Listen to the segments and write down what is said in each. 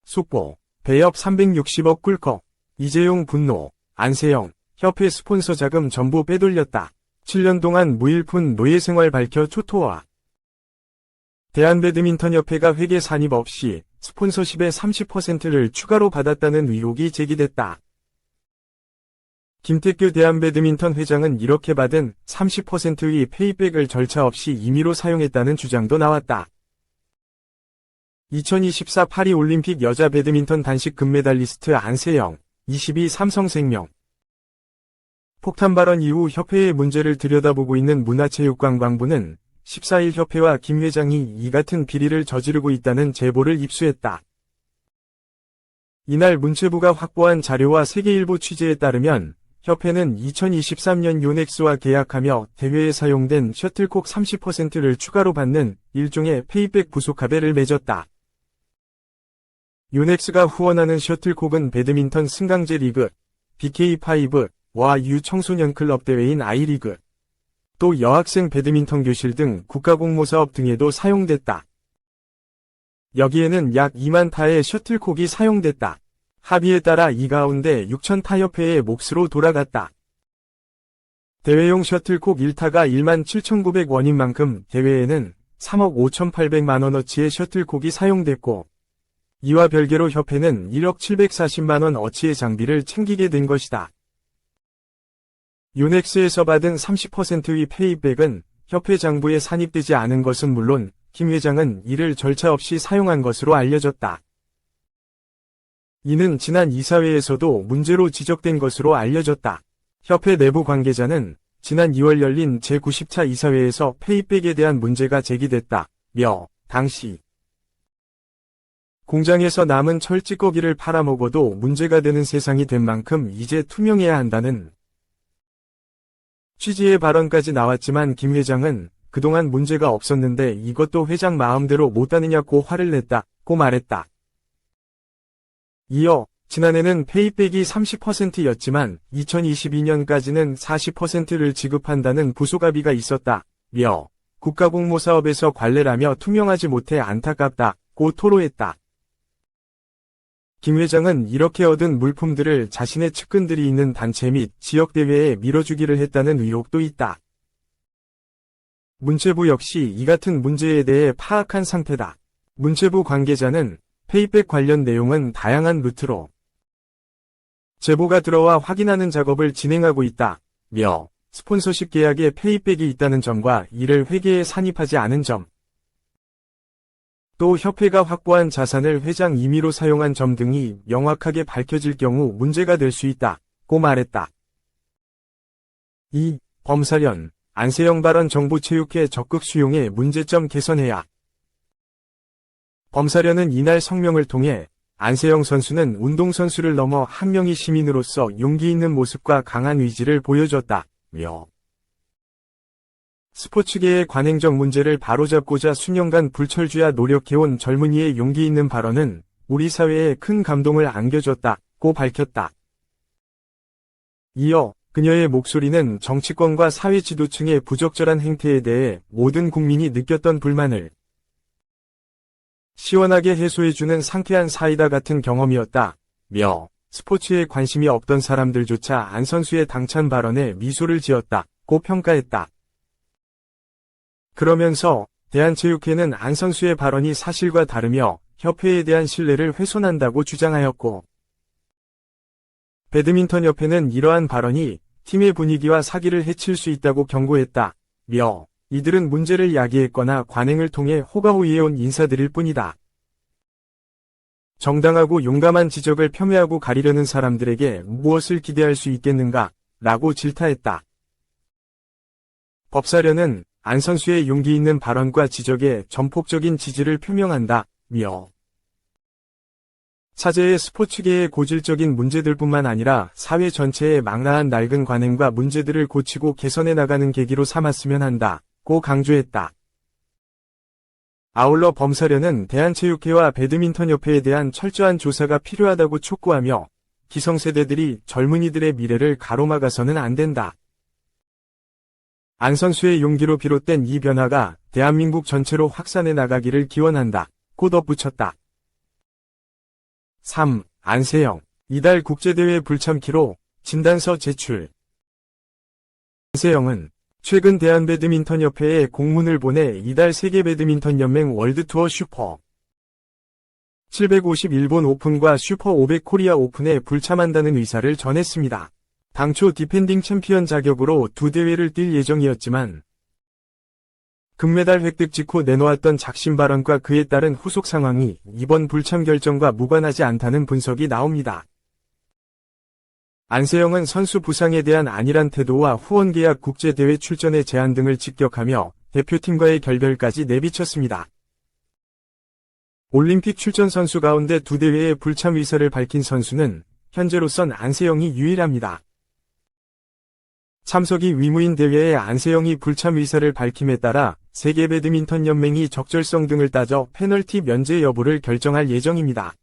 속보, 배업 360억 꿀꺽, 이재용 분노, 안세영, 협회 스폰서 자금 전부 빼돌렸다. 7년 동안 무일푼 노예생활 밝혀 초토화. 대한배드민턴협회가 회계 산입 없이 스폰서십의 30%를 추가로 받았다는 의혹이 제기됐다. 김태규 대한배드민턴 회장은 이렇게 받은 30%의 페이백을 절차 없이 임의로 사용했다는 주장도 나왔다. 2024 파리올림픽 여자 배드민턴 단식 금메달리스트 안세영, 22 삼성생명. 폭탄 발언 이후 협회의 문제를 들여다보고 있는 문화체육관광부는 14일 협회와 김 회장이 이 같은 비리를 저지르고 있다는 제보를 입수했다. 이날 문체부가 확보한 자료와 세계일보 취재에 따르면 협회는 2023년 요넥스와 계약하며 대회에 사용된 셔틀콕 30%를 추가로 받는 일종의 페이백 부속합의를 맺었다. 요넥스가 후원하는 셔틀콕은 배드민턴 승강제 리그, BK5와 유청소년 클럽 대회인 아이리그, 또 여학생 배드민턴 교실 등 국가공모사업 등에도 사용됐다. 여기에는 약 2만 타의 셔틀콕이 사용됐다. 합의에 따라 이 가운데 6천 타 협회의 몫으로 돌아갔다. 대회용 셔틀콕 1타가 17,900원인 만큼 대회에는 3억 5,800만원어치의 셔틀콕이 사용됐고, 이와 별개로 협회는 1억 740만원어치의 장비를 챙기게 된 것이다. 요넥스에서 받은 30%의 페이백은 협회 장부에 산입되지 않은 것은 물론 김 회장은 이를 절차 없이 사용한 것으로 알려졌다. 이는 지난 이사회에서도 문제로 지적된 것으로 알려졌다. 협회 내부 관계자는 지난 2월 열린 제90차 이사회에서 페이백에 대한 문제가 제기됐다며 당시 공장에서 남은 철찌꺼기를 팔아먹어도 문제가 되는 세상이 된 만큼 이제 투명해야 한다는 취지의 발언까지 나왔지만 김 회장은 그동안 문제가 없었는데 이것도 회장 마음대로 못하느냐고 화를 냈다고 말했다. 이어 지난해는 페이백이 30%였지만 2022년까지는 40%를 지급한다는 부속합의가 있었다며 국가공모사업에서 관례라며 투명하지 못해 안타깝다고 토로했다. 김 회장은 이렇게 얻은 물품들을 자신의 측근들이 있는 단체 및 지역대회에 밀어주기를 했다는 의혹도 있다. 문체부 역시 이 같은 문제에 대해 파악한 상태다. 문체부 관계자는 페이백 관련 내용은 다양한 루트로 제보가 들어와 확인하는 작업을 진행하고 있다며 스폰서십 계약에 페이백이 있다는 점과 이를 회계에 산입하지 않은 점, 또 협회가 확보한 자산을 회장 임의로 사용한 점 등이 명확하게 밝혀질 경우 문제가 될 수 있다고 말했다. 2. 범사련, 안세영 발언 정보체육회 적극 수용해 문제점 개선해야. 범사련은 이날 성명을 통해 안세영 선수는 운동선수를 넘어 한 명의 시민으로서 용기 있는 모습과 강한 의지를 보여줬다며 스포츠계의 관행적 문제를 바로잡고자 수년간 불철주야 노력해온 젊은이의 용기 있는 발언은 우리 사회에 큰 감동을 안겨줬다고 밝혔다. 이어 그녀의 목소리는 정치권과 사회 지도층의 부적절한 행태에 대해 모든 국민이 느꼈던 불만을 시원하게 해소해주는 상쾌한 사이다 같은 경험이었다며 스포츠에 관심이 없던 사람들조차 안 선수의 당찬 발언에 미소를 지었다고 평가했다. 그러면서 대한체육회는 안 선수의 발언이 사실과 다르며 협회에 대한 신뢰를 훼손한다고 주장하였고, 배드민턴협회는 이러한 발언이 팀의 분위기와 사기를 해칠 수 있다고 경고했다며 이들은 문제를 야기했거나 관행을 통해 호가호위해온 인사들일 뿐이다. 정당하고 용감한 지적을 폄훼하고 가리려는 사람들에게 무엇을 기대할 수 있겠는가? 라고 질타했다. 법사련은 안 선수의 용기 있는 발언과 지적에 전폭적인 지지를 표명한다며 차제의 스포츠계의 고질적인 문제들뿐만 아니라 사회 전체의 망라한 낡은 관행과 문제들을 고치고 개선해 나가는 계기로 삼았으면 한다고 강조했다. 아울러 범사련은 대한체육회와 배드민턴협회에 대한 철저한 조사가 필요하다고 촉구하며 기성세대들이 젊은이들의 미래를 가로막아서는 안 된다. 안 선수의 용기로 비롯된 이 변화가 대한민국 전체로 확산해 나가기를 기원한다. 고 덧붙였다. 3. 안세영. 이달 국제대회 불참키로 진단서 제출. 안세영은 최근 대한배드민턴협회에 공문을 보내 이달 세계배드민턴연맹 월드투어 슈퍼 750 일본 오픈과 슈퍼 500 코리아 오픈에 불참한다는 의사를 전했습니다. 당초 디펜딩 챔피언 자격으로 두 대회를 뛸 예정이었지만 금메달 획득 직후 내놓았던 작심 발언과 그에 따른 후속 상황이 이번 불참 결정과 무관하지 않다는 분석이 나옵니다. 안세영은 선수 부상에 대한 안일한 태도와 후원 계약 국제대회 출전의 제한 등을 직격하며 대표팀과의 결별까지 내비쳤습니다. 올림픽 출전 선수 가운데 두 대회의 불참 의사를 밝힌 선수는 현재로선 안세영이 유일합니다. 참석이 의무인 대회에 안세영이 불참 의사를 밝힘에 따라 세계배드민턴연맹이 적절성 등을 따져 페널티 면제 여부를 결정할 예정입니다.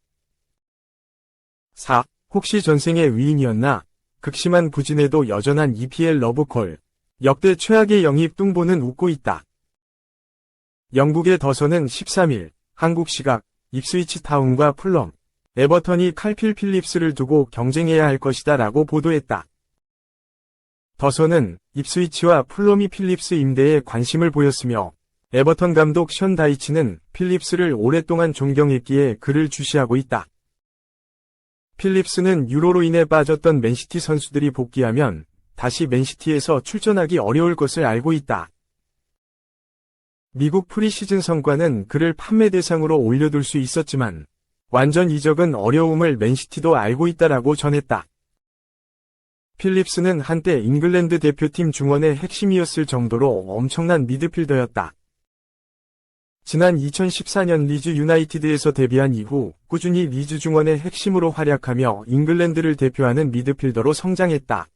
4. 혹시 전생의 위인이었나? 극심한 부진에도 여전한 EPL 러브콜. 역대 최악의 영입 뚱보는 웃고 있다. 영국의 더선은 13일 한국 시각 입스위치 타운과 풀럼, 에버턴이 칼필 필립스를 두고 경쟁해야 할 것이다 라고 보도했다. 더선은 입스위치와 풀럼이 필립스 임대에 관심을 보였으며 에버턴 감독 션 다이치는 필립스를 오랫동안 존경했기에 그를 주시하고 있다. 필립스는 유로로 인해 빠졌던 맨시티 선수들이 복귀하면 다시 맨시티에서 출전하기 어려울 것을 알고 있다. 미국 프리시즌 성과는 그를 판매 대상으로 올려둘 수 있었지만 완전 이적은 어려움을 맨시티도 알고 있다라고 전했다. 필립스는 한때 잉글랜드 대표팀 중원의 핵심이었을 정도로 엄청난 미드필더였다. 지난 2014년 리즈 유나이티드에서 데뷔한 이후 꾸준히 리즈 중원의 핵심으로 활약하며 잉글랜드를 대표하는 미드필더로 성장했다.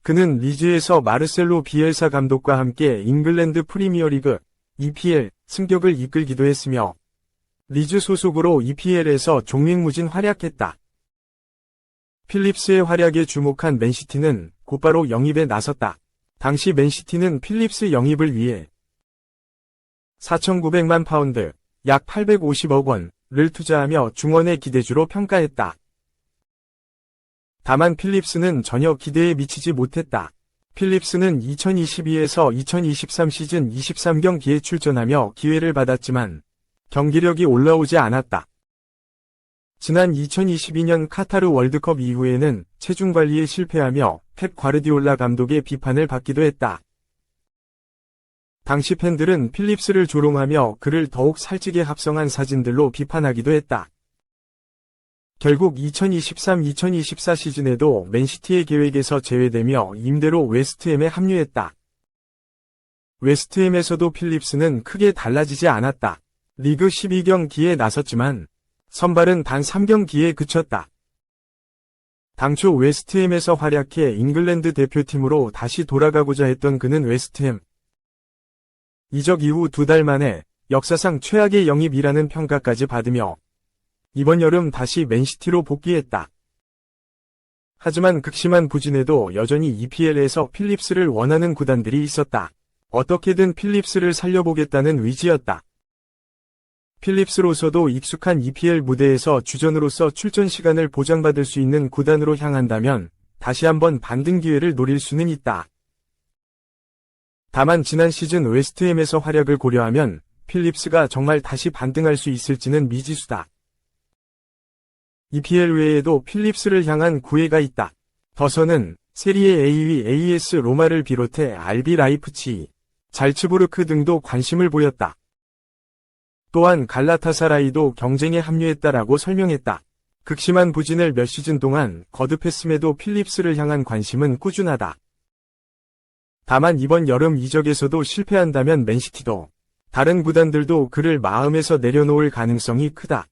그는 리즈에서 마르셀로 비엘사 감독과 함께 잉글랜드 프리미어리그 EPL 승격을 이끌기도 했으며 리즈 소속으로 EPL에서 종횡무진 활약했다. 필립스의 활약에 주목한 맨시티는 곧바로 영입에 나섰다. 당시 맨시티는 필립스 영입을 위해 4,900만 파운드, 약 850억 원을 투자하며 중원의 기대주로 평가했다. 다만 필립스는 전혀 기대에 미치지 못했다. 필립스는 2022에서 2023 시즌 23경기에 출전하며 기회를 받았지만 경기력이 올라오지 않았다. 지난 2022년 카타르 월드컵 이후에는 체중 관리에 실패하며 펩 과르디올라 감독의 비판을 받기도 했다. 당시 팬들은 필립스를 조롱하며 그를 더욱 살찌게 합성한 사진들로 비판하기도 했다. 결국 2023-2024 시즌에도 맨시티의 계획에서 제외되며 임대로 웨스트햄에 합류했다. 웨스트햄에서도 필립스는 크게 달라지지 않았다. 리그 12경기에 나섰지만 선발은 단 3경기에 그쳤다. 당초 웨스트햄에서 활약해 잉글랜드 대표팀으로 다시 돌아가고자 했던 그는 웨스트햄 이적 이후 2달 만에 역사상 최악의 영입이라는 평가까지 받으며 이번 여름 다시 맨시티로 복귀했다. 하지만 극심한 부진에도 여전히 EPL에서 필립스를 원하는 구단들이 있었다. 어떻게든 필립스를 살려보겠다는 의지였다. 필립스로서도 익숙한 EPL 무대에서 주전으로서 출전 시간을 보장받을 수 있는 구단으로 향한다면 다시 한번 반등 기회를 노릴 수는 있다. 다만 지난 시즌 웨스트햄에서 활약을 고려하면 필립스가 정말 다시 반등할 수 있을지는 미지수다. EPL 외에도 필립스를 향한 구애가 있다. 더선은 세리에 A위 AS 로마를 비롯해 RB 라이프치히, 잘츠부르크 등도 관심을 보였다. 또한 갈라타사라이도 경쟁에 합류했다라고 설명했다. 극심한 부진을 몇 시즌 동안 거듭했음에도 필립스를 향한 관심은 꾸준하다. 다만 이번 여름 이적에서도 실패한다면 맨시티도 다른 구단들도 그를 마음에서 내려놓을 가능성이 크다.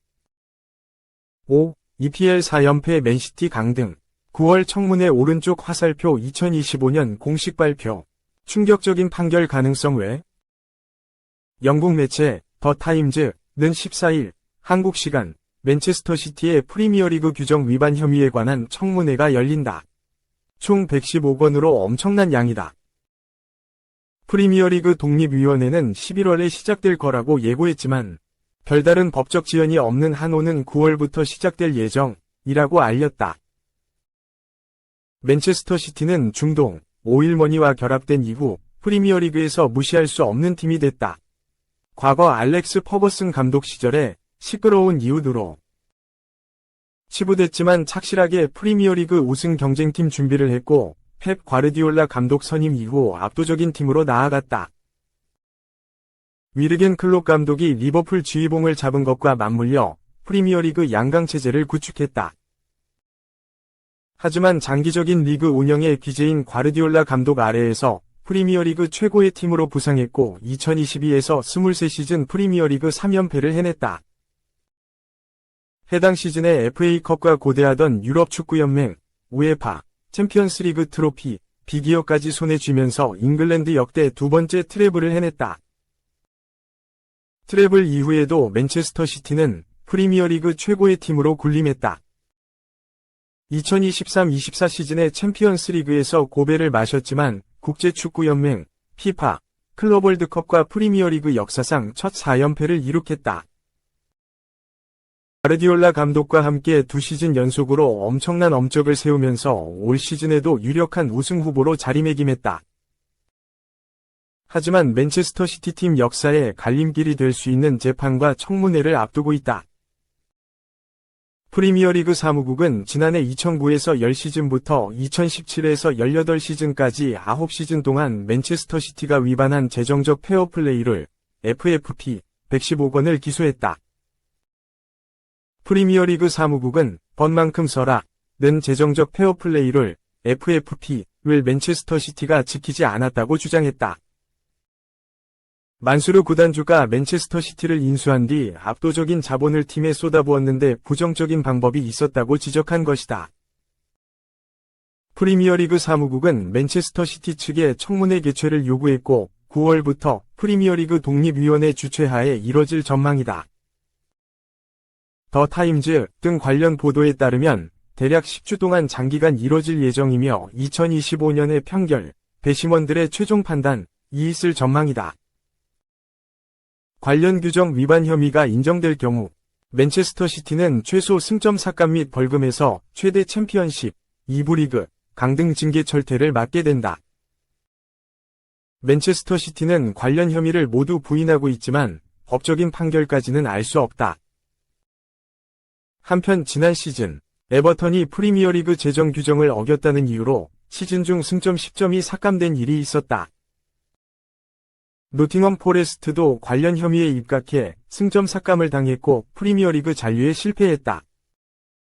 5. EPL 4연패 맨시티 강등. 9월 청문회 오른쪽 화살표 2025년 공식 발표. 충격적인 판결 가능성 외. 영국 매체 더 타임즈는 14일 한국 시간 맨체스터 시티의 프리미어리그 규정 위반 혐의에 관한 청문회가 열린다. 총 115건으로 엄청난 양이다. 프리미어리그 독립위원회는 11월에 시작될 거라고 예고했지만 별다른 법적 지연이 없는 한호는 9월부터 시작될 예정이라고 알렸다. 맨체스터 시티는 중동, 오일머니와 결합된 이후 프리미어리그에서 무시할 수 없는 팀이 됐다. 과거 알렉스 퍼거슨 감독 시절에 시끄러운 이유들로 치부됐지만 착실하게 프리미어리그 우승 경쟁팀 준비를 했고 펩 과르디올라 감독 선임 이후 압도적인 팀으로 나아갔다. 위르겐 클롭 감독이 리버풀 지휘봉을 잡은 것과 맞물려 프리미어리그 양강체제를 구축했다. 하지만 장기적인 리그 운영의 기재인 과르디올라 감독 아래에서 프리미어리그 최고의 팀으로 부상했고 2022에서 23시즌 프리미어리그 3연패를 해냈다. 해당 시즌에 FA컵과 고대하던 유럽축구연맹, 우에파, 챔피언스리그 트로피, 비기어까지 손에 쥐면서 잉글랜드 역대 두 번째 트래블을 해냈다. 트래블 이후에도 맨체스터 시티는 프리미어리그 최고의 팀으로 군림했다. 2023-24 시즌에 챔피언스리그에서 고배를 마셨지만 국제축구연맹, 피파, 클럽 월드컵과 프리미어리그 역사상 첫 4연패를 이룩했다. 과르디올라 감독과 함께 두 시즌 연속으로 엄청난 업적을 세우면서 올 시즌에도 유력한 우승 후보로 자리매김했다. 하지만 맨체스터 시티 팀 역사의 갈림길이 될 수 있는 재판과 청문회를 앞두고 있다. 프리미어리그 사무국은 지난해 2009에서 10시즌부터 2017에서 18시즌까지 9시즌 동안 맨체스터 시티가 위반한 재정적 페어플레이를 FFP 115건을 기소했다. 프리미어리그 사무국은 번만큼 써라는 재정적 페어플레이를 FFP를 맨체스터 시티가 지키지 않았다고 주장했다. 만수르 구단주가 맨체스터 시티를 인수한 뒤 압도적인 자본을 팀에 쏟아부었는데 부정적인 방법이 있었다고 지적한 것이다. 프리미어리그 사무국은 맨체스터 시티 측에 청문회 개최를 요구했고 9월부터 프리미어리그 독립위원회 주최하에 이뤄질 전망이다. 더 타임즈 등 관련 보도에 따르면 대략 10주 동안 장기간 이뤄질 예정이며 2025년의 평결, 배심원들의 최종 판단이 있을 전망이다. 관련 규정 위반 혐의가 인정될 경우 맨체스터 시티는 최소 승점 삭감 및 벌금에서 최대 챔피언십, 2부 리그, 강등 징계 철퇴를 맞게 된다. 맨체스터 시티는 관련 혐의를 모두 부인하고 있지만 법적인 판결까지는 알 수 없다. 한편 지난 시즌 에버턴이 프리미어리그 재정 규정을 어겼다는 이유로 시즌 중 승점 10점이 삭감된 일이 있었다. 노팅엄 포레스트도 관련 혐의에 입각해 승점 삭감을 당했고 프리미어리그 잔류에 실패했다.